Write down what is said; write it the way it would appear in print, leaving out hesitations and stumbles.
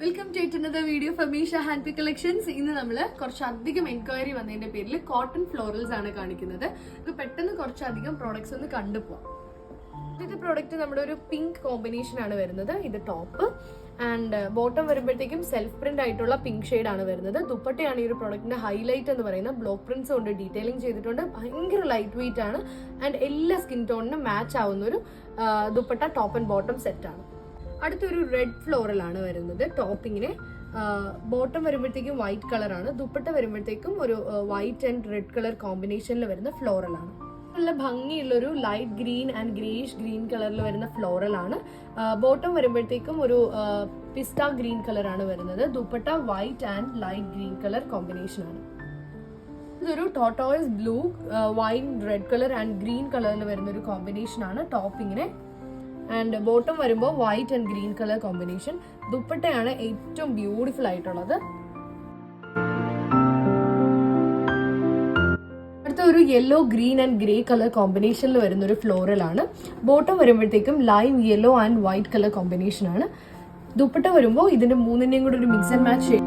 Welcome to another video for Misha hand pick collections. ഇന്ന് നമ്മൾ കുറച്ചധികം എൻക്വയറി വന്നതിന്റെ പേരിൽ കോട്ടൺ ഫ്ലോറൽസ് ആണ് കാണിക്കുന്നത്. ഇത് പെട്ടെന്ന് കുറച്ചധികം പ്രോഡക്ട്സ് ഒന്ന് കണ്ടുപോവാം. ഇത് പ്രോഡക്റ്റ് നമ്മുടെ ഒരു പിങ്ക് കോമ്പിനേഷൻ ആണ് വരുന്നത്. ഇത് ടോപ്പ് ആൻഡ് ബോട്ടം വരുമ്പോഴത്തേക്കും സെൽഫ് പ്രിന്റ് ആയിട്ടുള്ള പിങ്ക് ഷെയ്ഡ് ആണ് വരുന്നത്. ദുപ്പട്ടയാണ് ഈ ഒരു പ്രോഡക്റ്റിന്റെ ഹൈലൈറ്റ് എന്ന് പറയുന്നത്. ബ്ലോക്ക് പ്രിന്റ്സ് കൊണ്ട് ഡീറ്റെയിലിംഗ് ചെയ്തിട്ടുണ്ട്. ഭയങ്കര ലൈറ്റ് വെയിറ്റ് ആണ് ആൻഡ് എല്ലാ സ്കിൻ ടോണിനും മാച്ച് ആവുന്ന ഒരു dupatta top and bottom set ആണ്. അടുത്തൊരു റെഡ് ഫ്ലോറൽ ആണ് വരുന്നത്. ടോപ്പിങ്ങിന് ബോട്ടം വരുമ്പോഴത്തേക്കും വൈറ്റ് കളർ ആണ്. ദുപ്പട്ട വരുമ്പോഴത്തേക്കും ഒരു വൈറ്റ് ആൻഡ് റെഡ് കളർ കോമ്പിനേഷനിൽ വരുന്ന ഫ്ലോറൽ ആണ്. നല്ല ഭംഗിയുള്ളൊരു light green and greyish green കളറിൽ വരുന്ന ഫ്ലോറൽ ആണ്. ബോട്ടം വരുമ്പോഴത്തേക്കും ഒരു പിസ്ത ഗ്രീൻ കളർ ആണ് വരുന്നത്. Dupatta white and light green colour combination ആണ്. ഇതൊരു tortoise blue wine red colour and green കളറിൽ വരുന്ന ഒരു കോമ്പിനേഷൻ ആണ് ടോപ്പിങ്ങിനെ. ആൻഡ് ബോട്ടം വരുമ്പോൾ white and green colour combination. ദുപ്പട്ടയാണ് ഏറ്റവും ബ്യൂട്ടിഫുൾ ആയിട്ടുള്ളത്. അടുത്ത ഒരു yellow green and grey colour കോമ്പിനേഷനിൽ വരുന്ന ഒരു ഫ്ലോറൽ ആണ്. ബോട്ടം വരുമ്പോഴത്തേക്കും lime yellow and white colour combination ആണ്. ദുപ്പട്ട വരുമ്പോൾ ഇതിന്റെ മൂന്നിന്റെയും കൂടെ ഒരു മിക്സ് ആൻഡ് മാച്ച്